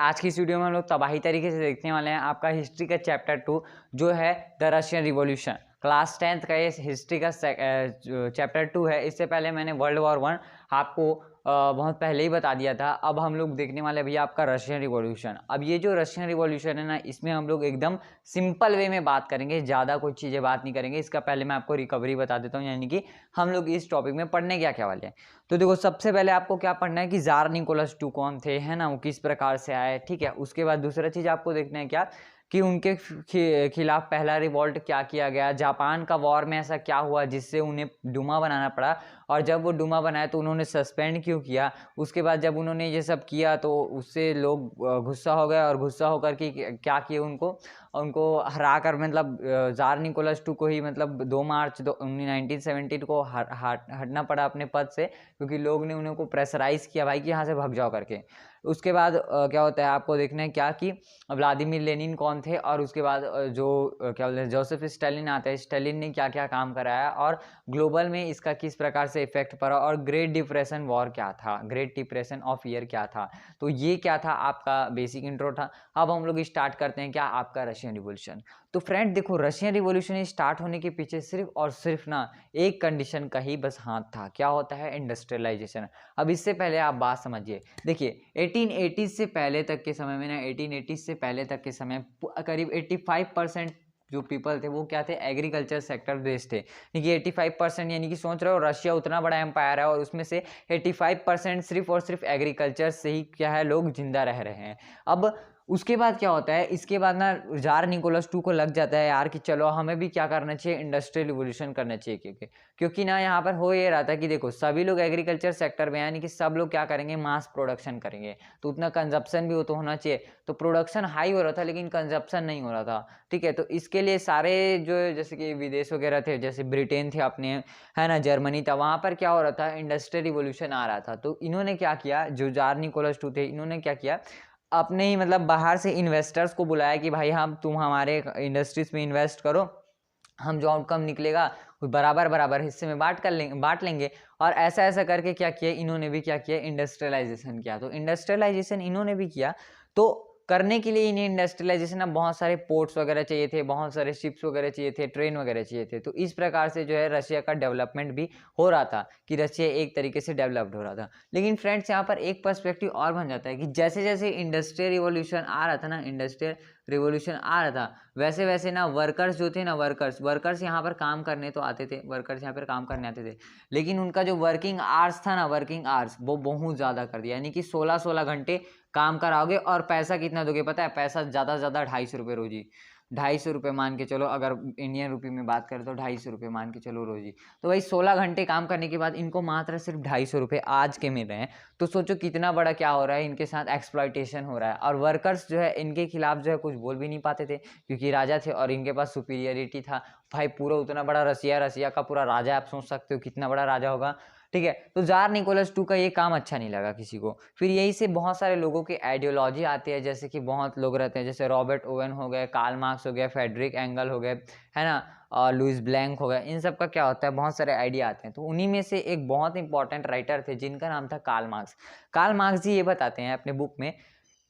आज की इस वीडियो में हम लोग तबाही तरीके से देखने वाले हैं आपका हिस्ट्री का चैप्टर 2 जो है the Russian revolution. Class 10th का ये हिस्ट्री का चैप्टर 2 है। इससे पहले मैंने वर्ल्ड वॉर 1 आपको बहुत पहले ही बता दिया था। अब हम लोग देखने वाले भैया आपका रशियन रिवॉल्यूशन। अब ये जो रशियन रिवॉल्यूशन है ना, इसमें हम लोग एकदम सिंपल वे में बात करेंगे, ज़्यादा कोई चीज़ें बात नहीं करेंगे। इसका पहले मैं आपको रिकवरी बता देता हूँ, यानी कि हम लोग इस टॉपिक में पढ़ने क्या वाले हैं। तो देखो, सबसे पहले आपको क्या पढ़ना है कि जार निकोलस टू कौन थे, है ना, वो किस प्रकार से आए, ठीक है। उसके बाद दूसरा चीज़ आपको देखना है क्या कि उनके खिलाफ पहला रिवॉल्ट क्या किया गया, जापान का वॉर में ऐसा क्या हुआ जिससे उन्हें डूमा बनाना पड़ा, और जब वो डूमा बनाया तो उन्होंने सस्पेंड क्यों किया। उसके बाद जब उन्होंने ये सब किया तो उससे लोग गुस्सा हो गए, और गुस्सा होकर के क्या किए, उनको हरा कर, मतलब जार निकोलस टू को ही मतलब 2 मार्च 1917 को हटना पड़ा अपने पद से, क्योंकि लोग ने उन्हें को प्रेशराइज किया भाई कि यहाँ से भाग जाओ करके। उसके बाद क्या होता है आपको देखना है क्या कि व्लादिमीर लेनिन कौन थे, और उसके बाद क्या बोलते हैं जोसेफ स्टालिन आते हैं। स्टालिन ने क्या क्या काम कराया और ग्लोबल में इसका किस प्रकार से इफेक्ट पड़ा, और ग्रेट डिप्रेशन वॉर क्या था, ग्रेट डिप्रेशन ऑफ ईयर क्या था। तो ये क्या था आपका बेसिक इंट्रो था। अब हम लोग स्टार्ट करते हैं क्या आपका रशियन रिवॉल्यूशन। तो फ्रेंड देखो, रशियन रिवॉल्यूशन स्टार्ट होने के पीछे सिर्फ और सिर्फ ना एक कंडीशन का ही बस हाथ था। क्या होता है? इंडस्ट्रियलाइजेशन। अब इससे पहले आप बात समझिए, देखिए 1880 से पहले तक के समय में ना, 1880 से पहले तक के समय करीब 85% जो पीपल थे वो क्या थे, एग्रीकल्चर सेक्टर बेस्ड थे। देखिए 85% यानी कि सोच रहे हो रशिया उतना बड़ा एम्पायर है और उसमें से 85% सिर्फ और सिर्फ एग्रीकल्चर से ही क्या है लोग जिंदा रह रहे हैं। अब उसके बाद क्या होता है, इसके बाद ना जार निकोलस टू को लग जाता है यार कि चलो हमें भी क्या करना चाहिए, इंडस्ट्रियल रिवोल्यूशन करना चाहिए। क्योंकि ना यहाँ पर हो ये रहा था कि देखो सभी लोग एग्रीकल्चर सेक्टर में, यानी कि सब लोग क्या करेंगे, मास प्रोडक्शन करेंगे, तो उतना कंजप्शन भी तो होना चाहिए। तो प्रोडक्शन हाई हो रहा था लेकिन कंजप्शन नहीं हो रहा था, ठीक है। तो इसके लिए सारे जो जैसे कि विदेश वगैरह थे, जैसे ब्रिटेन थे अपने, है ना, जर्मनी था, वहाँ पर क्या हो रहा था, इंडस्ट्रियल रिवोल्यूशन आ रहा था। तो इन्होंने क्या किया, जो जार निकोलस टू थे, इन्होंने क्या किया, अपने ही मतलब बाहर से इन्वेस्टर्स को बुलाया कि भाई हम तुम हमारे इंडस्ट्रीज में इन्वेस्ट करो, हम जो आउटकम निकलेगा बराबर बराबर हिस्से में बांट लेंगे। और ऐसा ऐसा करके क्या किया, इन्होंने भी क्या किया, इंडस्ट्रियलाइजेशन किया। तो इंडस्ट्रियलाइजेशन इन्होंने भी किया। तो करने के लिए इन्हें इंडस्ट्रियलाइजेशन में बहुत सारे पोर्ट्स वगैरह चाहिए थे, बहुत सारे शिप्स वगैरह चाहिए थे, ट्रेन वगैरह चाहिए थे। तो इस प्रकार से जो है रशिया का डेवलपमेंट भी हो रहा था, कि रशिया एक तरीके से डेवलप्ड हो रहा था। लेकिन फ्रेंड्स यहाँ पर एक पर्सपेक्टिव और बन जाता है कि जैसे जैसे इंडस्ट्रियल रिवॉल्यूशन आ रहा था ना, इंडस्ट्रियल रिवॉल्यूशन आ रहा था, वैसे वैसे ना वर्कर्स जो थे ना, वर्कर्स यहाँ पर काम करने तो आते थे, वर्कर्स यहाँ पर काम करने आते थे, लेकिन उनका जो वर्किंग आवर्स था ना, वर्किंग आवर्स वो बहुत ज़्यादा कर दिया। यानी कि 16-16 घंटे काम कराओगे, और पैसा कितना दोगे पता है? पैसा ज़्यादा से ज़्यादा 250 रुपये रोजी, 250 रुपये मान के चलो, अगर इंडियन रुपये में बात करें तो 250 रुपये मान के चलो रोजी। तो भाई 16 घंटे काम करने के बाद इनको मात्र सिर्फ 250 रुपये आज के मिल रहे हैं। तो सोचो कितना बड़ा क्या हो रहा है, इनके साथ एक्सप्लॉइटेशन हो रहा है। और वर्कर्स जो है इनके खिलाफ जो है कुछ बोल भी नहीं पाते थे, क्योंकि राजा थे और इनके पास सुपीरियरिटी था। भाई पूरा उतना बड़ा रशिया का पूरा राजा, आप सोच सकते हो कितना बड़ा राजा होगा, ठीक है। तो जार निकोलस टू का ये काम अच्छा नहीं लगा किसी को। फिर यही से बहुत सारे लोगों की आइडियोलॉजी आती है, जैसे कि बहुत लोग रहते हैं, जैसे रॉबर्ट ओवन हो गए, कार्ल मार्क्स हो गया, फ्रेडरिक एंगल हो गए, है ना, और लुइस ब्लैंक हो गया। इन सब का क्या होता है, बहुत सारे आइडिया आते हैं। तो उन्हीं में से एक बहुत इंपॉर्टेंट राइटर थे जिनका नाम था कार्ल मार्क्स। कार्ल मार्क्स जी ये बताते हैं अपने बुक में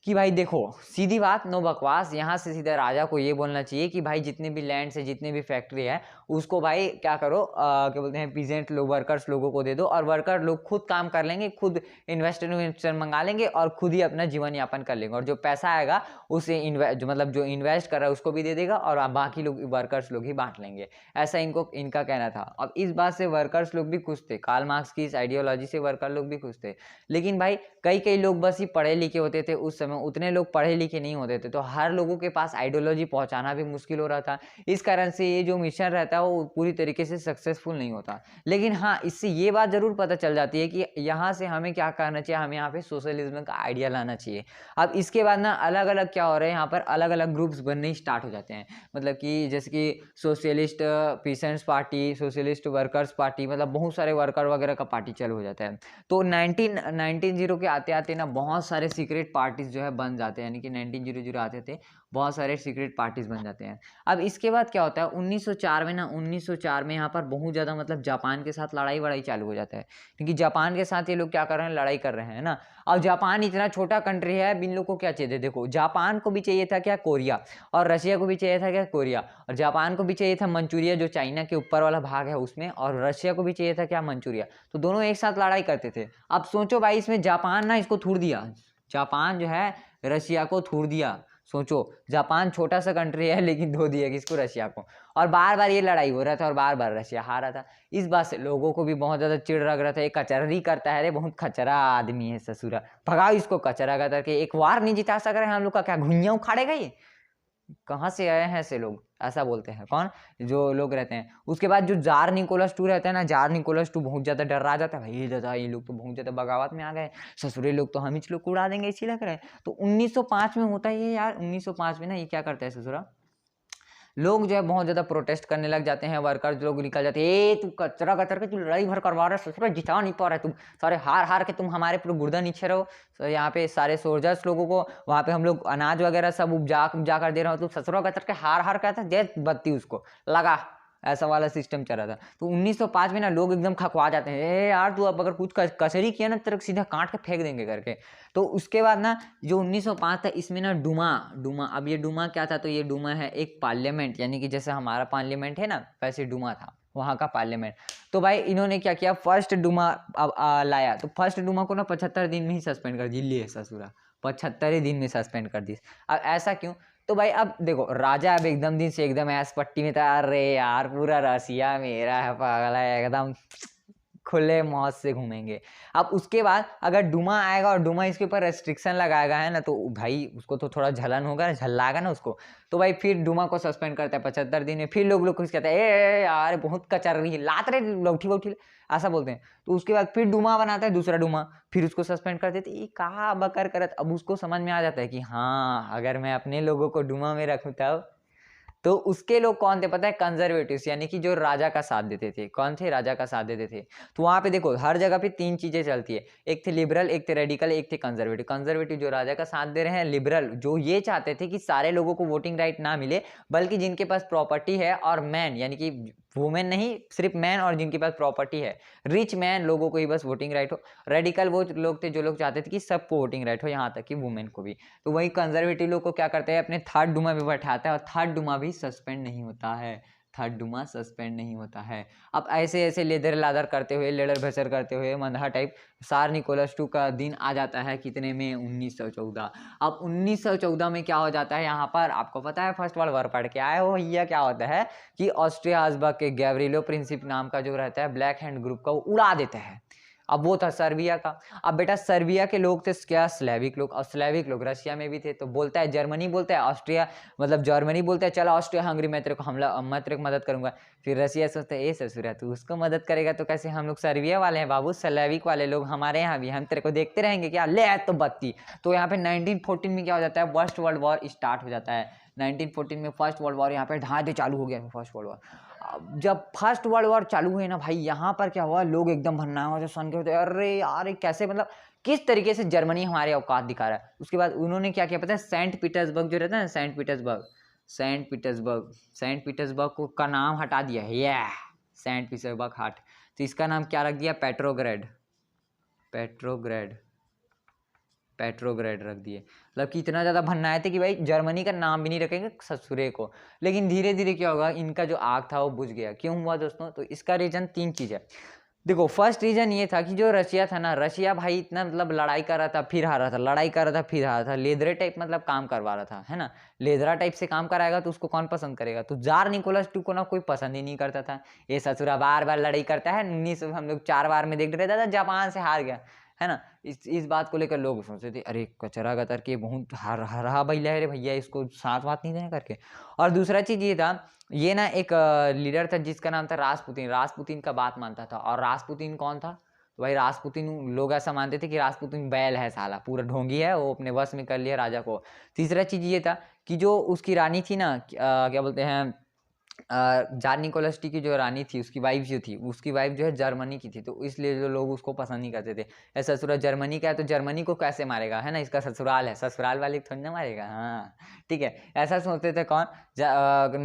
कि भाई देखो, सीधी बात, नो बकवास, यहाँ से सीधा राजा को ये बोलना चाहिए कि भाई जितने भी लैंड से जितने भी फैक्ट्री है उसको भाई क्या करो, क्या बोलते हैं, पीजेंट लोग, वर्कर्स लोगों को दे दो, और वर्कर लोग खुद काम कर लेंगे, खुद इन्वेस्टर मंगा लेंगे और खुद ही अपना जीवन यापन कर लेंगे, और जो पैसा आएगा उसे जो इन्वेस्ट कर रहा है उसको भी दे देगा, और बाकी लोग वर्कर्स लोग ही बांट लेंगे। ऐसा इनका कहना था। अब इस बात से वर्कर्स लोग भी खुश थे, कार्ल मार्क्स की इस आइडियोलॉजी से वर्कर लोग भी खुश थे। लेकिन भाई कई लोग बस ही पढ़े लिखे होते थे उस समय, उतने लोग पढ़े लिखे नहीं होते थे, तो हर लोगों के पास आइडियोलॉजी पहुंचाना भी मुश्किल हो रहा था। इस कारण से ये जो मिशन रहता है वो पूरी तरीके से सक्सेसफुल नहीं होता। लेकिन हाँ, इससे ये बात जरूर पता चल जाती है कि यहाँ से हमें क्या करना चाहिए, हमें यहाँ पे सोशलिज्म का आइडिया लाना चाहिए। अब इसके बाद ना अलग अलग क्या हो रहा है, यहाँ पर अलग अलग ग्रुप्स बनने स्टार्ट हो जाते हैं। मतलब कि जैसे कि socialist peasants party, socialist workers party, मतलब बहुत सारे वर्कर वगैरह का पार्टी चालू हो जाता है। तो 1900 के आते आते ना बहुत सारे सीक्रेट पार्टीज जो है बन जाते हैं, यानी कि 1900 आते थे बहुत सारे सीक्रेट पार्टीज बन जाते हैं। अब इसके बाद क्या होता है 1904 में ना, 1904 में यहाँ पर बहुत ज़्यादा मतलब जापान के साथ लड़ाई वड़ाई चालू हो जाता है, क्योंकि जापान के साथ ये लोग क्या कर रहे हैं, लड़ाई कर रहे हैं ना। अब जापान इतना छोटा कंट्री है, इन लोग को क्या चाहिए, देखो जापान को भी चाहिए था क्या, कोरिया, और रशिया को भी चाहिए था क्या, कोरिया, और जापान को भी चाहिए था मंचूरिया जो चाइना के ऊपर वाला भाग है उसमें, और रशिया को भी चाहिए था क्या, मंचूरिया। तो दोनों एक साथ लड़ाई करते थे। अब सोचो भाई इसमें जापान ना इसको थूड़ दिया, जापान जो है रशिया को थूड़ दिया। सोचो जापान छोटा सा कंट्री है लेकिन धो दिया किसको, रशिया को। और बार बार ये लड़ाई हो रहा था और बार बार रशिया हार रहा था। इस बात से लोगों को भी बहुत ज़्यादा चिढ़ लग रहा था, एक कचररी करता है रे, बहुत खचरा आदमी है ससुरा, भगाओ इसको कचरा का करके, एक वार नहीं जिता सक रहे हैं हम लोग का, क्या घुइयां उखाड़ेगा ये, कहाँ से आए हैं ऐसे लोग, ऐसा बोलते हैं कौन, जो लोग रहते हैं। उसके बाद जो जार निकोलस टू रहता है ना, जार निकोलस टू बहुत ज़्यादा डर रहा जाता है, भाई दादा ये लोग तो बहुत ज़्यादा बगावत में आ गए, ससुरे लोग तो हम ही लोग को उड़ा देंगे, इसी लग रहा है। तो 1905 में होता है ये यार, 1905 में ना ये क्या करता है ससुरा, लोग जो है बहुत ज्यादा प्रोटेस्ट करने लग जाते हैं, वर्कर्स लोग निकल जाते हैं, ए तू कचरा कचरा के तू लड़ाई भर करवा रहा है, ससुरा जिता नहीं पा रहा है तुम, सारे हार हार के तुम हमारे पूरे गुर्दा नीचे रहो। तो यहाँ पे सारे सोल्जर्स लोगों को वहाँ पे हम लोग अनाज वगैरह सब उपजा कर दे रहे हो, तो ससुरा कचरा के हार हार कहता दे बत्ती उसको लगा, ऐसा वाला सिस्टम चल रहा था। तो 1905 में ना लोग एकदम खखवा जाते हैं, ए यार तू अब अगर कुछ कचरी किया ना तेरे को सीधा काट के फेंक देंगे करके। तो उसके बाद ना जो 1905 था इसमें ना डूमा, अब ये डूमा क्या था, तो ये डूमा है एक पार्लियामेंट, यानी कि जैसे हमारा पार्लियामेंट है ना वैसे डूमा था वहाँ का पार्लियामेंट। तो भाई इन्होंने क्या किया, फर्स्ट डूमा अब लाया, तो फर्स्ट डूमा को ना 75 दिन में ही सस्पेंड कर दी, लिए ससुरा 75 दिन में सस्पेंड कर दी। अब ऐसा क्यों, तो भाई अब देखो राजा अब एकदम दिन से एकदम ऐस पट्टी में था, अरे यार पूरा रसिया मेरा है, पागल है एकदम, खुले मौज से घूमेंगे। अब उसके बाद अगर डूमा आएगा और डूमा इसके ऊपर रेस्ट्रिक्शन लगाएगा है ना, तो भाई उसको तो थोड़ा जलन होगा, झल्लाएगा ना उसको, तो भाई फिर डूमा को सस्पेंड करता है 75 दिन में। फिर लोग कुछ कहते हैं ए यार बहुत कचर रही है, लात रे लौठी वौठी, ऐसा बोलते हैं। तो उसके बाद फिर डूमा बनाता है दूसरा डूमा, फिर उसको सस्पेंड कर देते, ये कहा बकर करत। अब उसको समझ में आ जाता है कि हाँ अगर मैं अपने लोगों को डूमा में रखूँ तब, तो उसके लोग कौन थे पता है, कंजर्वेटिव्स, यानी कि जो राजा का साथ देते थे। कौन थे, राजा का साथ देते थे। तो वहां पे देखो हर जगह पे तीन चीजें चलती है, एक थे लिबरल, एक थे रेडिकल, एक थे कंजर्वेटिव। कंजर्वेटिव जो राजा का साथ दे रहे हैं, लिबरल जो ये चाहते थे कि सारे लोगों को वोटिंग राइट ना मिले, बल्कि जिनके पास प्रॉपर्टी है, और मैन यानी कि वुमेन नहीं, सिर्फ मैन और जिनके पास प्रॉपर्टी है, रिच मैन लोगों को ही बस वोटिंग राइट हो। रेडिकल वो लोग थे जो लोग चाहते थे कि सबको वोटिंग राइट हो, यहाँ तक कि वुमेन को भी। तो वही कंजर्वेटिव लोग को क्या करते हैं, अपने थर्ड डूमा में बैठाता है, और थर्ड डूमा भी सस्पेंड नहीं होता है, थर्ड डूमा सस्पेंड नहीं होता है। अब ऐसे ऐसे लेदर लादर करते हुए, लेडर भेसर करते हुए, मंदहा टाइप सार निकोलस टू का दिन आ जाता है कितने में, 1914। अब 1914 में क्या हो जाता है, यहाँ पर आपको पता है फर्स्ट वर्ल्ड वॉर पढ़ के आए हो भैया, क्या होता है कि ऑस्ट्रिया हसबर्ग के गैवरिलो प्रिंसिप नाम का जो रहता है ब्लैक हैंड ग्रुप का, वो उड़ा देता है। अब वो था सर्बिया का। अब बेटा सर्बिया के लोग थे क्या, स्लेविक लोग, और स्लेविक लोग रशिया में भी थे। तो बोलता है जर्मनी, बोलता है ऑस्ट्रिया, मतलब जर्मनी बोलता है चलो ऑस्ट्रिया हंगरी मैं तेरे को मैं तेरे को मदद करूंगा। फिर रशिया सोचता है ए ससुरा तू उसको मदद करेगा तो कैसे, हम लोग सर्बिया वाले हैं बाबू, स्लेविक वाले लोग हमारे यहाँ भी, हम तेरे को देखते रहेंगे क्या, ले तो बत्ती। तो यहाँ पे 1914 में क्या हो जाता है, फर्स्ट वर्ल्ड वॉर स्टार्ट हो जाता है। 1914 में फर्स्ट वर्ल्ड वॉर यहाँ पे ढांचे चालू हो गया। फर्स्ट वर्ल्ड वॉर जब फर्स्ट वर्ल्ड वॉर चालू हुई ना भाई, यहाँ पर क्या हुआ, लोग एकदम भन्ना हो सन के होते, अरे यार कैसे, मतलब किस तरीके से जर्मनी हमारे औकात दिखा रहा है। उसके बाद उन्होंने क्या किया पता है, सेंट पीटर्सबर्ग जो रहता है ना, सेंट पीटर्सबर्ग को का नाम हटा दिया है, ये सेंट पीटर्सबर्ग हट, तो इसका नाम क्या रख दिया, पेट्रोग्रेड रख दिए। मतलब कि इतना ज़्यादा भन्नाए थे कि भाई जर्मनी का नाम भी नहीं रखेंगे ससुरे को। लेकिन धीरे धीरे क्या होगा, इनका जो आग था वो बुझ गया। क्यों हुआ दोस्तों, तो इसका रीज़न तीन चीज़ है। देखो फर्स्ट रीज़न ये था कि जो रशिया था ना, रशिया भाई इतना मतलब लड़ाई कर रहा था फिर हारा था, लड़ाई कर रहा था फिर हारा था, लेदरे टाइप मतलब काम करवा रहा था, है ना। लेदरा टाइप से काम कराएगा तो उसको कौन पसंद करेगा। तो जार निकोलस टू को ना कोई पसंद ही नहीं करता था, ये ससुरा बार बार लड़ाई करता है। 19 हम लोग 4 बार में देख रहे थे, जापान से हार गया, है ना। इस बात को लेकर लोग सोचते थे अरे कचरा गतर के बहुत हरा भैया है भैया, इसको साथ बात नहीं देना करके। और दूसरा चीज़ ये था, ये ना एक लीडर था जिसका नाम था रासपुतीन का बात मानता था। और रासपुतीन कौन था, तो भाई रासपुतीन लोग ऐसा मानते थे कि रासपुतीन बैल है, साला पूरा ढोंगी है, वो अपने वश में कर लिया राजा को। तीसरा चीज़ ये था कि जो उसकी रानी थी ना, क्या बोलते हैं, जार निकोलस टी की जो रानी थी, उसकी वाइफ जो थी, उसकी वाइफ जो है जर्मनी की थी, तो इसलिए जो लोग उसको पसंद नहीं करते थे। ऐसा ससुराल जर्मनी का है तो जर्मनी को कैसे मारेगा, है ना, इसका ससुराल है, ससुराल वाले को थोड़ी ना मारेगा। हाँ ठीक है, ऐसा सोचते थे कौन,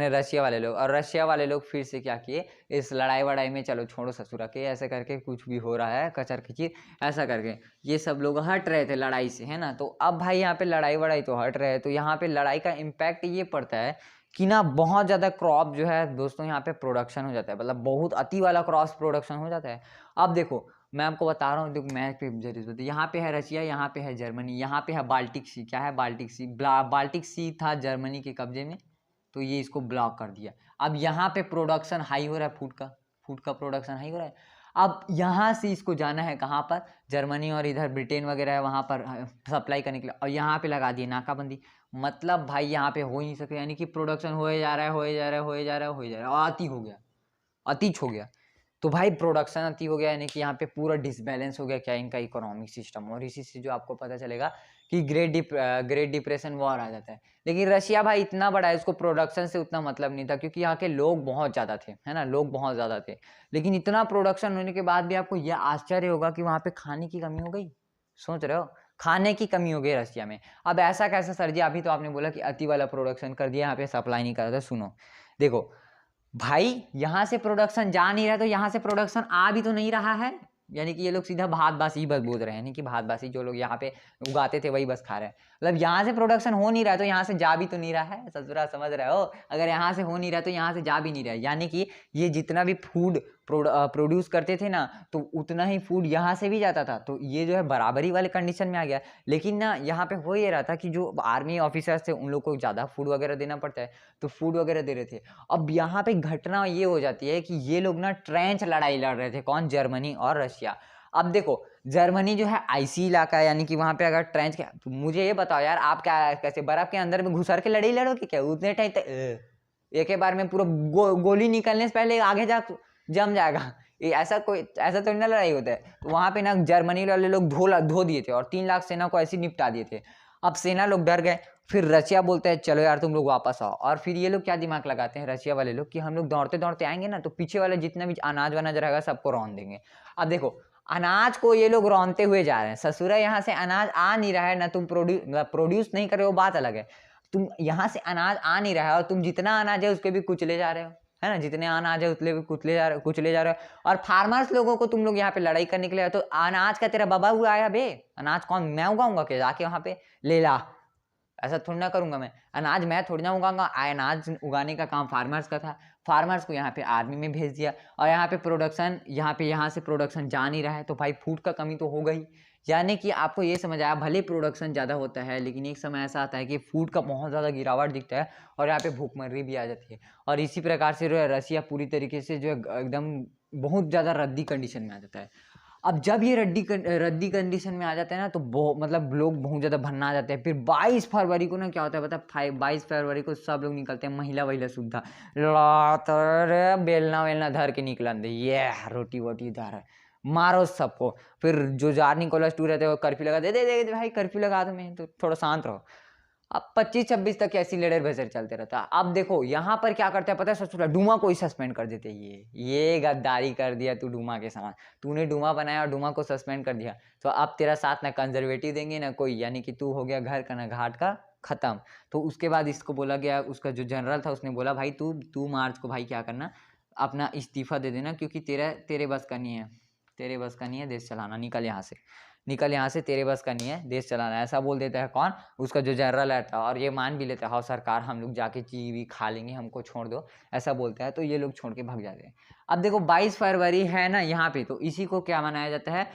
रशिया वाले लोग। और रशिया वाले लोग फिर से क्या किए, इस लड़ाई वड़ाई में चलो छोड़ो ससुरा के, ऐसे करके कुछ भी हो रहा है कचर खिचीर, ऐसा करके ये सब लोग हट रहे थे लड़ाई से, है ना। तो अब भाई यहाँ पे लड़ाई वड़ाई तो हट रहे हैं, तो यहाँ पे लड़ाई का इम्पैक्ट ये पड़ता है कि ना बहुत ज़्यादा क्रॉप जो है दोस्तों यहाँ पे प्रोडक्शन हो जाता है, मतलब बहुत अति वाला क्रॉस प्रोडक्शन हो जाता है। अब देखो मैं आपको बता रहा हूँ, देखो मैप पे जरूर, यहाँ पे है रशिया, यहाँ पे है जर्मनी, यहाँ पे है बाल्टिक सी। क्या है बाल्टिक सी? बाल्टिक सी था जर्मनी के कब्जे में, तो ये इसको ब्लॉक कर दिया। अब यहाँ पे प्रोडक्शन हाई हो रहा है, फूड का प्रोडक्शन हाई हो रहा है। अब यहाँ से इसको जाना है कहाँ पर, जर्मनी और इधर ब्रिटेन वगैरह है वहाँ पर सप्लाई करने के लिए, और यहाँ पे लगा दिए नाकाबंदी। मतलब भाई यहाँ पे हो ही नहीं सके, यानी कि प्रोडक्शन होए जा रहा है, होए जा रहा है, होए जा रहा है, होए जा रहा है, और अति हो गया, अतिच हो गया। तो भाई प्रोडक्शन अति हो गया, यानी कि यहाँ पे पूरा डिसबैलेंस हो गया क्या इनका इकोनॉमिक सिस्टम, और इसी से जो आपको पता चलेगा कि ग्रेट डिप्रेशन वॉर आ जाता है। लेकिन रशिया भाई इतना बड़ा है, उसको प्रोडक्शन से उतना मतलब नहीं था, क्योंकि यहाँ के लोग बहुत ज़्यादा थे, है ना, लोग बहुत ज़्यादा थे। लेकिन इतना प्रोडक्शन होने के बाद भी आपको यह आश्चर्य होगा कि वहाँ पे खाने की कमी हो गई। सोच रहे हो, खाने की कमी हो गई रशिया में। अब ऐसा कैसे सर जी, अभी तो आपने बोला कि अति वाला प्रोडक्शन कर दिया, यहाँ पे सप्लाई नहीं कर रहा था। सुनो देखो भाई, यहाँ से प्रोडक्शन जा नहीं रहा, तो यहाँ से प्रोडक्शन आ भी तो नहीं रहा है, यानी कि ये लोग सीधा भात बासी बस बोल रहे हैं, यानी कि भात बासी जो लोग यहाँ पे उगाते थे वही बस खा रहे हैं। मतलब यहाँ से प्रोडक्शन हो नहीं रहा है तो यहाँ से जा भी तो नहीं रहा है, ससुरा समझ रहे हो। अगर यहाँ से हो नहीं रहा तो यहाँ से जा भी नहीं रहा है, यानी कि ये जितना भी फूड प्रोड्यूस करते थे ना, तो उतना ही फूड यहाँ से भी जाता था, तो ये जो है बराबरी वाले कंडीशन में आ गया। लेकिन ना यहाँ पे हो ये रहा था कि जो आर्मी ऑफिसर्स थे उन लोग को ज़्यादा फूड वगैरह देना पड़ता है, तो फूड वगैरह दे रहे थे। अब यहाँ पे घटना ये हो जाती है कि ये लोग ना ट्रेंच लड़ाई लड़ रहे थे, कौन, जर्मनी और रशिया। अब देखो जर्मनी जो है आईसी इलाका है, यानी कि वहां पे अगर ट्रेंच क्या, तो मुझे ये बताओ यार, आप क्या कैसे बर्फ के अंदर में घुसर के लड़ाई लड़ोगे क्या उतने टाइम तक? एक ही बार में पूरा गोली निकलने से पहले आगे जा जम जाएगा। ये ऐसा तो ना लड़ाई होता है। तो वहां पे ना जर्मनी वाले लोग धो दिए थे, और 3 लाख सेना को ऐसे निपटा दिए थे। अब सेना लोग डर गए, फिर रशिया बोलते हैं चलो यार तुम लोग वापस आओ। और फिर ये लोग क्या दिमाग लगाते हैं रशिया वाले लोग, कि हम लोग दौड़ते दौड़ते आएंगे ना, तो पीछे वाले जितना भी अनाज वनाज रहेगा सबको रौंद देंगे। अब देखो अनाज को ये लोग रौंदते हुए जा रहे हैं, ससुरा यहाँ से अनाज आ नहीं रहा है ना, तुम प्रोड्यूस नहीं कर रहे हो, बात अलग है। तुम यहाँ से अनाज आ नहीं रहा है, और तुम जितना अनाज है उसके भी कुचले जा रहे हो, है ना, जितने अनाज है उतने भी कुचले जा रहे हो। और फार्मर्स लोगों को तुम लोग यहाँ पे लड़ाई करने के लिए, तो अनाज का तेरा बाबा हुआ है बे, अनाज कौन मैं उगाऊंगा क्या जाके वहां पे, ले ला, ऐसा थोड़ी ना करूंगा मैं, अनाज मैं थोड़ी ना उगाऊंगा, अनाज उगाने का काम फार्मर्स का था। फार्मर्स को यहाँ पे आर्मी में भेज दिया, और यहाँ पे प्रोडक्शन यहाँ से प्रोडक्शन जा नहीं रहा है, तो भाई फूड का कमी तो हो गई। यानी कि आपको ये समझ आया, भले प्रोडक्शन ज़्यादा होता है लेकिन एक समय ऐसा आता है कि फूड का बहुत ज़्यादा गिरावट दिखता है, और यहाँ पे भूखमरी भी आ जाती है। और इसी प्रकार से जो है रशिया पूरी तरीके से जो है एकदम बहुत ज़्यादा रद्दी कंडीशन में आ जाता है। अब जब ये रद्दी कंडीशन में आ जाते हैं ना, तो मतलब लोग बहुत ज़्यादा भरना आ जाते हैं। फिर 22 फरवरी को ना क्या होता है पता है, 22 फरवरी को सब लोग निकलते हैं, महिला वहिला सुविधा बेलना वेलना धर के निकलन दे, ये रोटी वोटी धर मारो सबको। फिर जो जार निकोलस टू रहते हैं वो कर्फ्यू लगा दे भाई, कर्फ्यू लगा दो, मैं तो थोड़ा शांत रहो। अब 25-26 तक ऐसी लड़ाई भसड़ चलते रहता है। अब देखो यहाँ पर क्या करते हैं पता है, ससुरा डूमा को ही सस्पेंड कर देते हैं। ये गद्दारी कर दिया तू डूमा के समान, तूने डूमा बनाया और डूमा को सस्पेंड कर दिया, तो अब तेरा साथ ना कंजर्वेटिव देंगे ना कोई, यानी कि तू हो गया घर का ना घाट का खत्म। तो उसके बाद इसको बोला गया, उसका जो जनरल था उसने बोला भाई तू मार्च को भाई क्या करना, अपना इस्तीफा दे देना, क्योंकि तेरे बस का नहीं है, तेरे बस का नहीं है देश चलाना, निकल यहाँ से, तेरे बस का नहीं है देश चलाना, ऐसा बोल देता है कौन, उसका जो जनरल रहता है। और ये मान भी लेता है, हाँ सरकार हम लोग जाके चीज भी खा लेंगे, हमको छोड़ दो, ऐसा बोलता है। तो ये लोग छोड़ के भाग जाते हैं। अब देखो 22 फरवरी है ना यहाँ पे, तो इसी को क्या मनाया जाता है,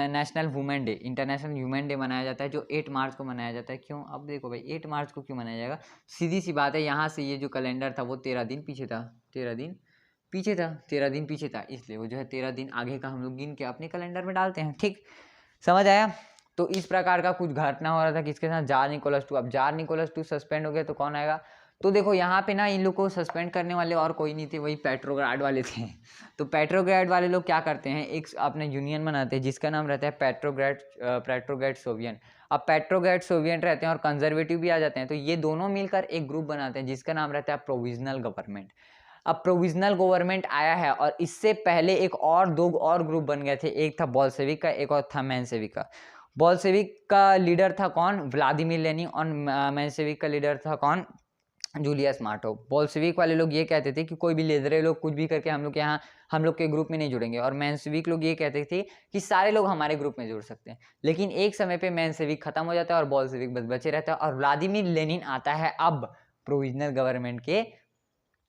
national women day, international women day मनाया जाता है, जो 8 मार्च को मनाया जाता है। क्यों? अब देखो भाई 8 मार्च को क्यों मनाया जाएगा, सीधी सी बात है, यहाँ से ये जो कैलेंडर था वो 13 दिन पीछे था, 13 दिन पीछे था, इसलिए वो जो है 13 दिन आगे का हम लोग गिन के अपने कैलेंडर में डालते हैं। ठीक समझ आया? तो इस प्रकार का कुछ घटना हो रहा था किसके साथ, जार निकोलस टू। अब जार निकोलस टू सस्पेंड हो गए तो कौन आएगा, तो देखो यहाँ पे ना इन लोग को सस्पेंड करने वाले और कोई नहीं थे, वही पेट्रोग्राड वाले थे। तो पेट्रोग्राड वाले लोग क्या करते हैं, एक अपने यूनियन बनाते हैं जिसका नाम रहता है पेट्रोग्राड सोवियन। अब पेट्रोग्राड सोवियन रहते हैं और कंजर्वेटिव भी आ जाते हैं, तो ये दोनों मिलकर एक ग्रुप बनाते हैं जिसका नाम रहता है प्रोविजनल गवर्नमेंट। अब प्रोविजनल गवर्नमेंट आया है और इससे पहले एक और दो और ग्रुप बन गए थे, एक था बोल्शेविक का, एक और था मेंशेविक का। बोल्शेविक का लीडर था कौन? Vladimir Lenin. और मेंशेविक का लीडर था कौन? जूलियस मार्टो। बोल्शेविक वाले लोग ये कहते थे कि कोई भी लेदरे लोग कुछ भी करके हम लोग के यहाँ हम लोग के ग्रुप में नहीं जुड़ेंगे, और मेंशेविक लोग ये कहते थे कि सारे लोग हमारे ग्रुप में जुड़ सकते हैं। लेकिन एक समय पे मेंशेविक खत्म हो जाता है और बोल्शेविक बस बचे रहता है, और व्लादिमीर लेनिन आता है अब प्रोविजनल गवर्नमेंट के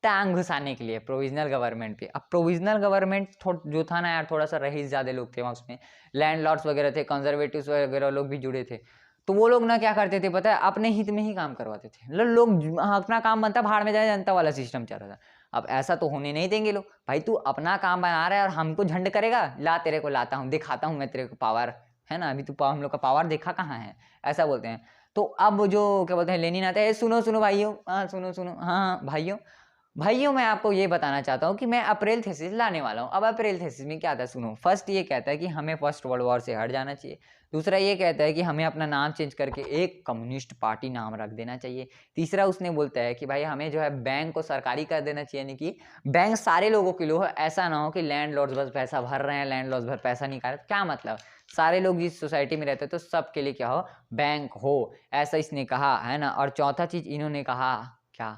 टांग घुसाने के लिए प्रोविजनल गवर्नमेंट पे। अब प्रोविजनल गवर्नमेंट जो था ना यार, थोड़ा सा रईस ज्यादा लोग थे वहाँ, उसमें लैंडलॉर्ड्स वगैरह थे, कंजर्वेटिव्स वगैरह लोग भी जुड़े थे। तो वो लोग ना क्या करते थे पता है, अपने हित में ही काम करवाते थे। मतलब लोग अपना काम बनता, भाड़ में जाए जनता वाला सिस्टम चल रहा था। अब ऐसा तो होने नहीं देंगे लोग, भाई तू अपना काम बना रहा है और हमको झंड करेगा, ला तेरे को लाता हूँ, दिखाता हूँ मैं तेरे को पावर, है ना, अभी तू हम लोग का पावर देखा कहाँ है, ऐसा बोलते हैं। तो अब जो क्या बोलते हैं, लेनिन आता है, सुनो सुनो भाइयों, हाँ सुनो सुनो, हाँ भाइयों भाइयों मैं आपको ये बताना चाहता हूँ कि मैं अप्रैल थीसिस लाने वाला हूँ। अब अप्रैल थीसिस में क्या था सुनो। फर्स्ट ये कहता है कि हमें फर्स्ट वर्ल्ड वॉर से हट जाना चाहिए। दूसरा ये कहता है कि हमें अपना नाम चेंज करके एक कम्युनिस्ट पार्टी नाम रख देना चाहिए। तीसरा उसने बोलता है कि भाई हमें जो है बैंक को सरकारी कर देना चाहिए, यानी कि बैंक सारे लोगों के लिए हो, ऐसा ना हो कि लैंड लॉर्ड्स बस पैसा भर रहे हैं, लैंड लॉर्ड्स भर पैसा नहीं खा रहे। क्या मतलब, सारे लोग जिस सोसाइटी में रहते हैं तो सबके लिए क्या हो, बैंक हो, ऐसा इसने कहा, है ना। और चौथा चीज इन्होंने कहा क्या,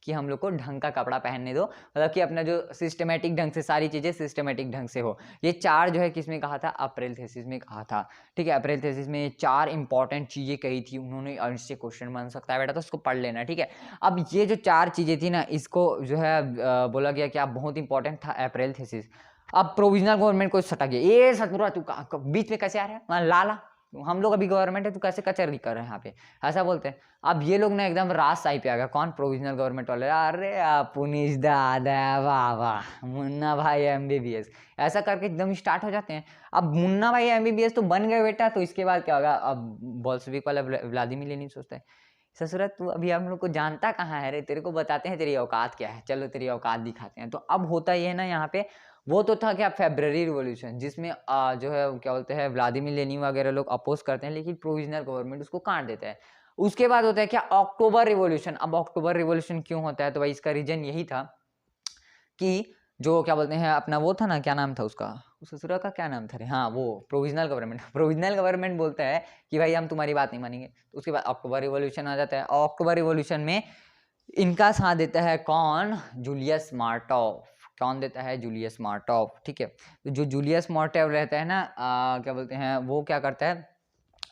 कि हम लोग को ढंग का कपड़ा पहनने दो, मतलब कि अपना जो सिस्टमेटिक ढंग से सारी चीजें सिस्टमेटिक ढंग से हो। ये चार जो है किसमें कहा था, अप्रैल थीसिस में कहा था। ठीक है, अप्रैल थीसिस में ये चार इंपॉर्टेंट चीजें कही थी उन्होंने, और इससे क्वेश्चन बन सकता है बेटा, तो उसको पढ़ लेना। ठीक है, अब ये जो चार चीजें थी ना, इसको जो है बोला गया कि आप बहुत इंपॉर्टेंट था अप्रैल थीसिस। अब प्रोविजनल गवर्नमेंट को सटा गया, ये सतपुरा तू बीच में कैसे आ रहा है, लाला हम लोग अभी गवर्नमेंट है, तू कैसे कचहरी कर रहे हैं यहाँ पे, ऐसा बोलते हैं। अब ये लोग ना एकदम रास साई पे आ गया, कौन, प्रोविजनल गवर्नमेंट वाले, अरे पुनिस दादा वाह वाह मुन्ना भाई एमबीबीएस, ऐसा करके एकदम स्टार्ट हो जाते हैं। अब मुन्ना भाई एमबीबीएस तो बन गए बेटा, तो इसके बाद क्या होगा, अब बोल्शेविक वाला व्लादिमीर लेनिन सोचता है, ससुरा तू अभी हम लोग को जानता कहाँ है रे, तेरे को बताते हैं तेरी औकात क्या है, चलो तेरी औकात दिखाते हैं। तो अब होता ये है ना यहाँ पे, वो तो था क्या, फेब्रवरी रिवॉल्यूशन, जिसमें जो है क्या बोलते हैं, व्लादिमीर लेनिन वगैरह लोग अपोज करते हैं, लेकिन प्रोविजनल गवर्नमेंट उसको काट देता है। उसके बाद होता है क्या, अक्टूबर रिवॉल्यूशन। अब अक्टूबर रिवॉल्यूशन क्यों होता है, तो भाई इसका रीजन यही था कि जो क्या बोलते हैं अपना वो था ना, क्या नाम था उसका, उस ससुरा का क्या नाम था रे, हाँ वो प्रोविजनल गवर्नमेंट। प्रोविजनल गवर्नमेंट बोलता है कि भाई हम तुम्हारी बात नहीं मानेंगे। तो उसके बाद अक्टूबर रिवॉल्यूशन आ जाता है, और अक्टूबर रिवॉल्यूशन में इनका साथ देता है कौन, जूलियस मार्टोव। कौन देता है, जूलियस मार्टोव। ठीक है, तो जो जूलियस मार्टोव रहता है ना, क्या बोलते हैं, वो क्या करता है,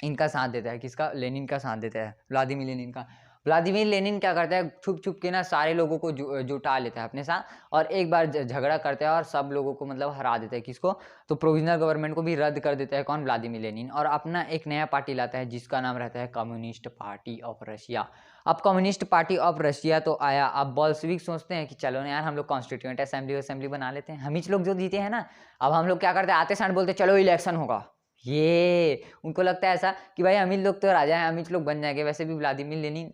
इनका साथ देता है, किसका, लेनिन का साथ देता है, व्लादिमीर लेनिन का। व्लादिमीर लेनिन क्या करता है, छुप छुप के ना सारे लोगों को जुटा लेता है अपने साथ, और एक बार झगड़ा करता है और सब लोगों को मतलब हरा देता है, किसको, तो प्रोविजनल गवर्नमेंट को भी रद्द कर देता है कौन, व्लादिमीर लेनिन, और अपना एक नया पार्टी लाता है जिसका नाम रहता है कम्युनिस्ट पार्टी ऑफ रशिया। अब कम्युनिस्ट पार्टी ऑफ रशिया तो आया। अब बोल्शेविक सोचते हैं कि चलो ना यार हम लोग कॉन्स्टिट्यूएंट असेंबली बना लेते हैं, हम ही लोग जो जीते हैं ना, अब हम लोग क्या करते हैं, आते साथ बोलते चलो इलेक्शन होगा। ये उनको लगता है ऐसा कि भाई अमीर लोग तो राजा हैं, अमीर लोग बन जाएंगे, वैसे भी व्लादिमीर लेनिन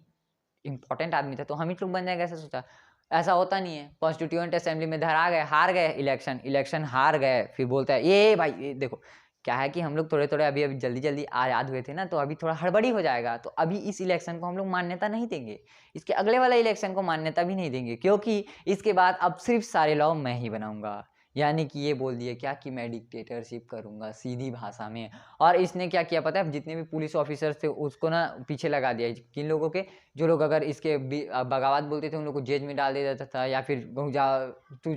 इंपॉर्टेंट आदमी था, तो अमीर लोग बन जाएंगे, ऐसा सोचा। ऐसा होता नहीं है, कॉन्स्टिट्यूएंट असेंबली में धरा गए, हार गए, इलेक्शन हार गए। फिर बोलता है ये भाई ये देखो, क्या है कि हम लोग थोड़े थोड़े अभी अभी जल्दी जल्दी आजाद हुए थे ना, तो अभी थोड़ा हड़बड़ी हो जाएगा, तो अभी इस इलेक्शन को हम लोग मान्यता नहीं देंगे, इसके अगले वाला इलेक्शन को मान्यता भी नहीं देंगे, क्योंकि इसके बाद अब सिर्फ सारे लॉ मैं ही बनाऊंगा। यानी कि ये बोल दिया क्या, कि मैं डिक्टेटरशिप करूंगा सीधी भाषा में। और इसने क्या किया पता है, जितने भी पुलिस ऑफिसर्स थे उसको ना पीछे लगा दिया, किन लोगों के, जो लोग अगर इसके बगावत बोलते थे उन लोग को जेल में डाल दिया जाता था, या फिर तू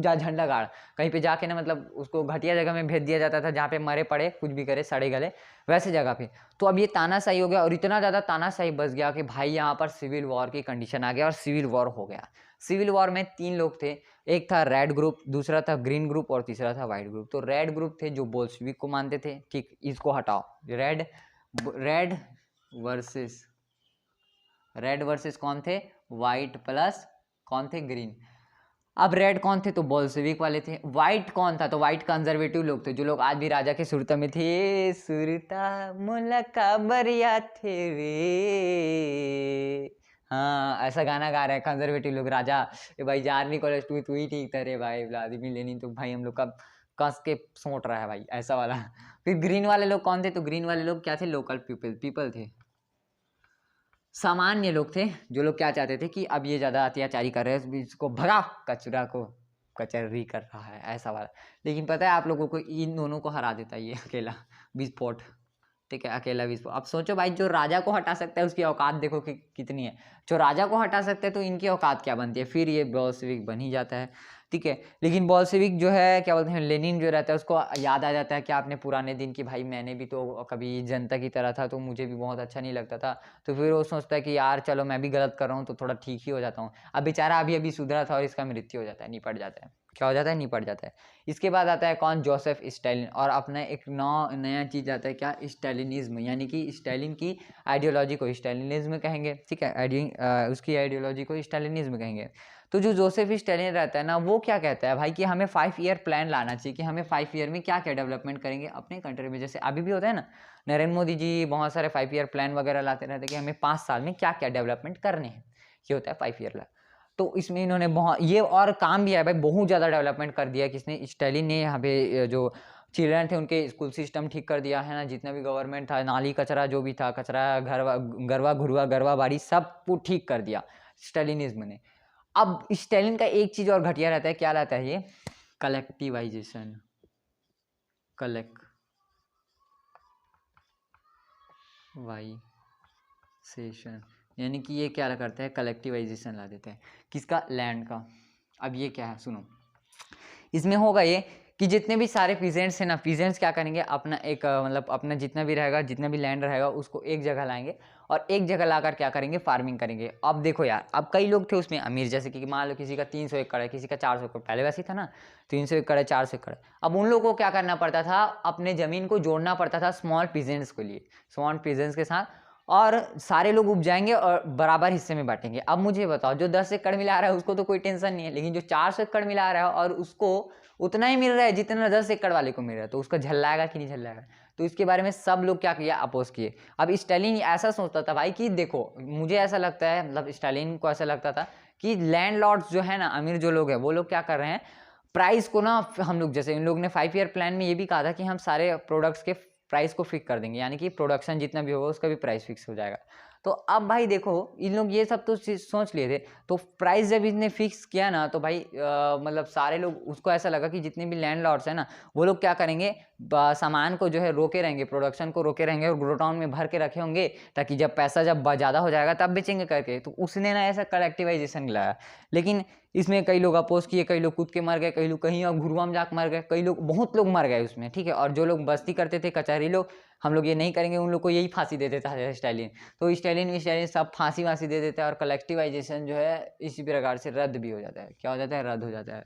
जा झंडा गाड़, कहीं पे जाके ना मतलब उसको घटिया जगह में भेज दिया जाता था, जहाँ पे मरे पड़े कुछ भी करे सड़े गले वैसे जगह पे। तो अब ये तानाशाही हो गया, और इतना ज़्यादा तानाशाही बस गया कि भाई यहाँ पर सिविल वॉर की कंडीशन आ गया, और सिविल वॉर हो गया। सिविल वॉर में 3 लोग थे, एक था रेड ग्रुप, दूसरा था ग्रीन ग्रुप, और तीसरा था व्हाइट ग्रुप। तो रेड ग्रुप थे जो बोल्शेविक को मानते थे, ठीक, इसको हटाओ, red red versus red versus कौन थे, व्हाइट प्लस कौन थे, ग्रीन। अब रेड कौन थे, तो बोल्शेविक वाले थे। व्हाइट कौन था, तो व्हाइट कंजर्वेटिव लोग थे, जो लोग आज भी राजा के सुरता में थे, सुरता मुलका बरिया थे रे, हाँ ऐसा गाना गा रहे हैं कंजर्वेटिव लोग, राजा ए भाई जार्नी कॉलेज तू ही ठीक था रे भाई, व्लादिमीर लेनिन तो भाई हम लोग का कस के सोट रहा है भाई, ऐसा वाला। फिर ग्रीन वाले लोग कौन थे, तो ग्रीन वाले लोग क्या थे, लोकल पीपल थे। सामान्य लोग थे जो लोग क्या चाहते थे कि अब ये ज़्यादा अत्याचारी कर रहे हैं, इसको भगा, कचरा को कचहरी कर रहा है, ऐसा वाला। लेकिन पता है आप लोगों को, इन दोनों को हरा देता है ये अकेला विस्फोट, ठीक है, अकेला विस्फोट। अब सोचो भाई, जो राजा को हटा सकता है उसकी औकात देखो कि कितनी है। जो राजा को हटा सकते हैं तो इनकी औकात क्या बनती है, फिर ये बोल्शेविक बन ही जाता है, ठीक है। लेकिन बोल्शेविक जो है, क्या बोलते हैं, लेनिन जो रहता है उसको याद आ जाता है कि आपने पुराने दिन की, भाई मैंने भी तो कभी जनता की तरह था, तो मुझे भी बहुत अच्छा नहीं लगता था। तो फिर वो सोचता है कि यार चलो मैं भी गलत कर रहा हूँ तो थोड़ा ठीक ही हो जाता हूँ। अब बेचारा अभी अभी सुधरा था और इसका मृत्यु हो जाता है, निपट जाता है। क्या हो जाता है, निपट जाता है। इसके बाद आता है कौन, जोसेफ स्टालिन, और अपना एक नया चीज़ आता है क्या, स्टालिनिज्म, यानी कि स्टालिन की आइडियोलॉजी को स्टालिनिज्म कहेंगे, ठीक है, उसकी आइडियोलॉजी को स्टालिनिज्म कहेंगे। तो जो जोसेफ स्टालिन रहता है ना, वो क्या कहता है भाई कि हमें 5 ईयर प्लान लाना चाहिए कि हमें 5 ईयर में क्या क्या डेवलपमेंट करेंगे अपने कंट्री में। जैसे अभी भी होता है ना, नरेंद्र मोदी जी बहुत सारे 5 ईयर प्लान वगैरह लाते रहते हैं कि हमें 5 साल में क्या क्या डेवलपमेंट करने हैं, ये होता है 5 ईयर। तो इसमें इन्होंने बहुत ये और काम भी है भाई, बहुत ज़्यादा डेवलपमेंट कर दिया किसने, स्टालिन ने। यहाँ पे जो चिल्ड्रन थे उनके स्कूल सिस्टम ठीक कर दिया है ना, जितना भी गवर्नमेंट था, नाली कचरा जो भी था, कचरा गरवा घुरवा गरवा बाड़ी सब ठीक कर दिया स्टालिनिज्म ने। अब स्टालिन का एक चीज़ और घटिया रहता है, क्या रहता है ये, कलेक्टिवाइजेशन, कलेक्टिवाइजेशन, यानी कि ये क्या करता है, कलेक्टिवाइजेशन ला देता है, किसका, लैंड का। अब ये क्या है सुनो, इसमें होगा ये कि जितने भी सारे पीजेंट्स हैं ना, पीजेंट्स क्या करेंगे, अपना एक मतलब अपना जितना भी रहेगा, जितना भी लैंड रहेगा उसको एक जगह लाएंगे और एक जगह लाकर क्या करेंगे, फार्मिंग करेंगे। अब देखो यार, अब कई लोग थे उसमें अमीर, जैसे कि मान लो किसी का 300 एकड़ है, किसी का 400 एकड़, पहले वैसे ही था ना, 300 एकड़ है, 400 एकड़। अब उन लोगों को क्या करना पड़ता था, अपने ज़मीन को जोड़ना पड़ता था स्मॉल पीजेंट्स के लिए, स्मॉल पीजेंट्स के साथ, और सारे लोग उपजाएंगे और बराबर हिस्से में बांटेंगे। अब मुझे बताओ, जो 10 एकड़ मिला रहा है उसको तो कोई टेंशन नहीं है, लेकिन जो 400 एकड़ मिला रहा है और उसको उतना ही मिल रहा है जितना 10 एकड़ वाले को मिल रहा है, तो उसका झल्लाएगा कि नहीं झल्लाएगा। तो इसके बारे में सब लोग क्या किया, अपोज किए। अब स्टालिन ऐसा सोचता था भाई कि देखो, मुझे ऐसा लगता है, मतलब स्टालिन को ऐसा लगता था कि लैंडलॉर्ड्स जो है ना, अमीर जो लोग हैं, वो लोग क्या कर रहे हैं, प्राइस को ना, हम लोग जैसे इन लोग ने 5 ईयर प्लान में ये भी कहा था कि हम सारे प्रोडक्ट्स के प्राइस को फिक्स कर देंगे, यानी कि प्रोडक्शन जितना भी होगा उसका भी प्राइस फिक्स हो जाएगा। तो अब भाई देखो, इन लोग ये सब तो सोच लिए थे, तो प्राइस जब इसने फिक्स किया ना, तो भाई मतलब सारे लोग, उसको ऐसा लगा कि जितने भी लैंडलॉर्ड्स हैं ना, वो लोग क्या करेंगे, सामान को जो है रोके रहेंगे, प्रोडक्शन को रोके रहेंगे और गोडाउन में भर के रखे होंगे, ताकि जब पैसा जब ज़्यादा हो जाएगा तब बेचेंगे करके। तो उसने ना ऐसा कलेक्टिवाइजेशन लाया, लेकिन इसमें कई लोग अपोज किए, कई लोग कूद के मर गए, कई लोग कहीं और घुरुआ में जाकर मर गए, कई लोग, बहुत लोग मर गए उसमें, ठीक है। और जो लोग बस्ती करते थे, कचहरी लोग, हम लोग ये नहीं करेंगे, उन लोग को यही फांसी दे देता है स्टालिन। तो स्टालिन सब फांसी वांसी दे देता है और कलेक्टिवाइजेशन जो है इसी प्रकार से रद्द भी हो जाता है। क्या हो जाता है, रद्द हो जाता है।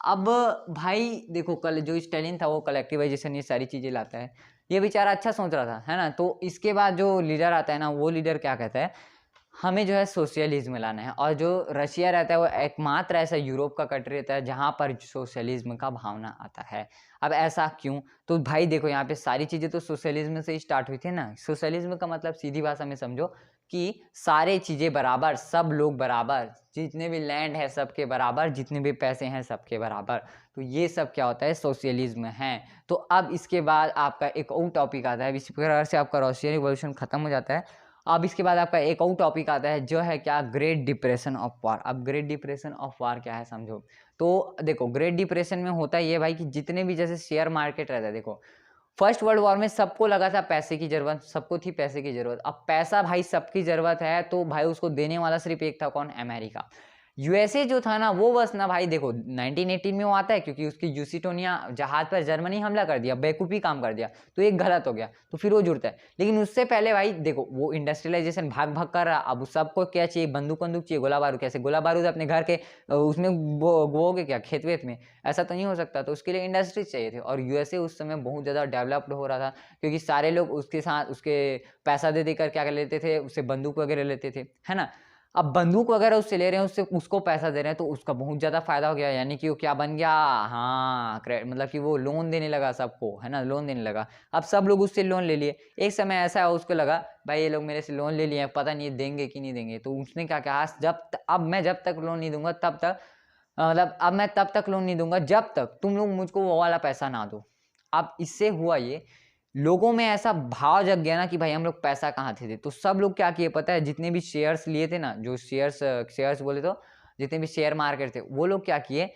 अब भाई देखो, कल जो स्टालिन था वो कलेक्टिवाइजेशन ये सारी चीज़ें लाता है, ये बेचारा अच्छा सोच रहा था, है ना। तो इसके बाद जो लीडर आता है ना, वो लीडर क्या कहता है, हमें जो है सोशलिज्म लाना है। और जो रशिया रहता है वो एकमात्र ऐसा यूरोप का कंट्री रहता है जहाँ पर सोशलिज्म का भावना आता है। अब ऐसा क्यों, तो भाई देखो, यहाँ पे सारी चीज़ें तो सोशलिज्म से ही स्टार्ट हुई थी ना। सोशलिज्म का मतलब सीधी भाषा में समझो कि सारे चीज़ें बराबर, सब लोग बराबर, जितने भी लैंड है सबके बराबर, जितने भी पैसे हैं सबके बराबर। तो ये सब क्या होता है, सोशलिज्म है। तो अब इसके बाद आपका एक और टॉपिक आता है, इसी प्रकार से आपका रशियन रिवॉल्यूशन खत्म हो जाता है। अब इसके बाद आपका एक और टॉपिक आता है जो है क्या, ग्रेट डिप्रेशन ऑफ वार। अब ग्रेट डिप्रेशन ऑफ वार क्या है समझो। तो देखो, ग्रेट डिप्रेशन में होता है ये भाई कि जितने भी जैसे शेयर मार्केट रहता है, देखो फर्स्ट वर्ल्ड वॉर में सबको लगा था पैसे की जरूरत, सबको थी पैसे की जरूरत। अब पैसा भाई सबकी जरूरत है, तो भाई उसको देने वाला सिर्फ एक था, कौन, अमेरिका। यूएसए जो था ना, वो बस ना भाई देखो 1918 में वो आता है क्योंकि उसकी यूसिटोनिया जहाज पर जर्मनी हमला कर दिया, बेवकूफ़ी काम कर दिया, तो एक गलत हो गया, तो फिर वो जुड़ता है। लेकिन उससे पहले भाई देखो, वो इंडस्ट्रियलाइजेशन भाग भाग कर रहा। अब सबको क्या चाहिए, बंदूक बंदूक चाहिए, गोला बारूद। कैसे गोला बारूद अपने घर के उसमें बोओगे क्या, खेत वेत में, ऐसा तो नहीं हो सकता। तो उसके लिए इंडस्ट्रीज चाहिए थे, और यूएसए उस समय बहुत ज़्यादा डेवलप्ड हो रहा था, क्योंकि सारे लोग उसके साथ उसके पैसा दे देकर क्या कर लेते थे, उससे बंदूक वगैरह लेते थे, है ना। अब बंदूक वगैरह उससे ले रहे हैं, उससे उसको पैसा दे रहे हैं, तो उसका बहुत ज़्यादा फायदा हो गया। यानी कि वो क्या बन गया, हाँ, मतलब कि वो लोन देने लगा सबको, है ना, लोन देने लगा। अब सब लोग उससे लोन ले लिए। एक समय ऐसा है उसको लगा भाई ये लोग मेरे से लोन ले लिए हैं, पता नहीं देंगे कि नहीं देंगे। तो उसने क्या कहा, अब मैं जब तक लोन नहीं दूंगा तब तक, मतलब अब मैं तब तक लोन नहीं दूंगा जब तक तुम लोग मुझको वो वाला पैसा ना दो। अब इससे हुआ ये लोगों में ऐसा भाव जग गया ना कि भाई हम लोग पैसा कहाँ थे, तो सब लोग क्या किए पता है, जितने भी शेयर्स लिए थे ना, जो शेयर्स बोले तो जितने भी शेयर मार्केट थे, वो लोग क्या किए,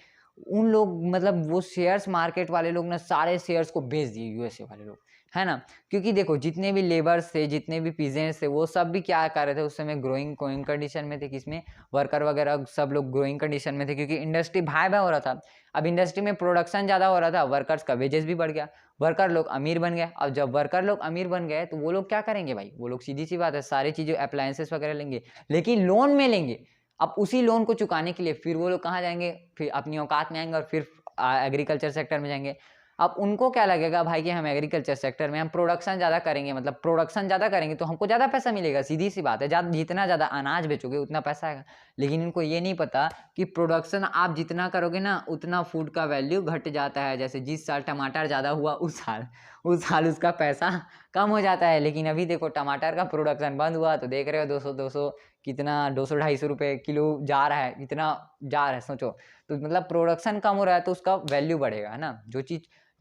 उन लोग मतलब वो शेयर्स मार्केट वाले लोग ना सारे शेयर्स को बेच दिए, यूएसए वाले लोग, है ना। क्योंकि देखो जितने भी लेबर्स थे, जितने भी पीजेंट्स थे, वो सब भी क्या कर रहे थे उस समय, ग्रोइंग कंडीशन में थे, किसमें, वर्कर वगैरह सब लोग ग्रोइंग कंडीशन में थे, क्योंकि इंडस्ट्री भाई भाई हो रहा था। अब इंडस्ट्री में प्रोडक्शन ज़्यादा हो रहा था, वर्कर्स का वेजेस भी बढ़ गया, वर्कर लोग अमीर बन गए। अब जब वर्कर लोग अमीर बन गए तो वो लोग क्या करेंगे भाई, वो लोग सीधी सी बात है सारी चीज़ें अप्लायंसेस वगैरह लेंगे, लेकिन लोन में लेंगे। अब उसी लोन को चुकाने के लिए फिर वो लोग कहाँ जाएंगे, फिर अपनी औकात में आएंगे और फिर एग्रीकल्चर सेक्टर में जाएंगे। अब उनको क्या लगेगा भाई कि हम एग्रीकल्चर सेक्टर में हम प्रोडक्शन ज़्यादा करेंगे, मतलब प्रोडक्शन ज़्यादा करेंगे तो हमको ज़्यादा पैसा मिलेगा, सीधी सी बात है, जितना ज़्यादा अनाज बेचोगे उतना पैसा आएगा। लेकिन इनको ये नहीं पता कि प्रोडक्शन आप जितना करोगे ना उतना फूड का वैल्यू घट जाता है। जैसे जिस साल टमाटर ज़्यादा हुआ उस साल उसका पैसा कम हो जाता है। लेकिन अभी देखो टमाटर का प्रोडक्शन बंद हुआ तो देख रहे हो 200 कितना 200-250 रुपये किलो जा रहा है, इतना जा रहा है सोचो। तो मतलब प्रोडक्शन कम हो रहा है तो उसका वैल्यू बढ़ेगा, है ना।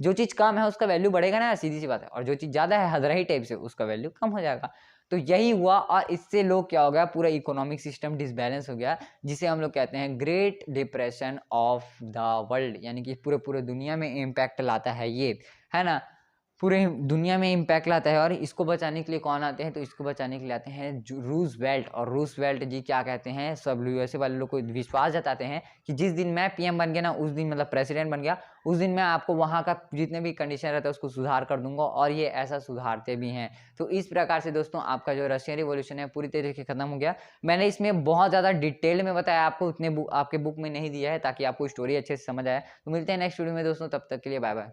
जो चीज़ कम है उसका वैल्यू बढ़ेगा ना, सीधी सी बात है। और जो चीज़ ज़्यादा है हदराही टाइप से, उसका वैल्यू कम हो जाएगा। तो यही हुआ और इससे लोग क्या हो गया, पूरा इकोनॉमिक सिस्टम डिसबैलेंस हो गया, जिसे हम लोग कहते हैं great depression of the world, यानी कि पूरे पूरे दुनिया में इम्पैक्ट लाता है ये, है ना। पूरे दुनिया में इम्पैक्ट लाता है। और इसको बचाने के लिए कौन आते हैं, तो इसको बचाने के लिए आते हैं रूजवेल्ट। और रूजवेल्ट जी क्या कहते हैं, सब यूएसए वाले लोग को विश्वास जताते हैं कि जिस दिन मैं पीएम बन गया ना, उस दिन मतलब प्रेसिडेंट बन गया, उस दिन मैं आपको वहाँ का जितने भी कंडीशन रहता है उसको सुधार कर दूंगा। और ये ऐसा सुधारते भी हैं। तो इस प्रकार से दोस्तों आपका जो रशियन रिवॉल्यूशन है पूरी तरीके से खत्म हो गया। मैंने इसमें बहुत ज़्यादा डिटेल में बताया आपको, उतने आपके बुक में नहीं दिया है, ताकि आपको स्टोरी अच्छे से समझ आए। तो मिलते हैं नेक्स्ट वीडियो में दोस्तों, तब तक के लिए बाय बाय।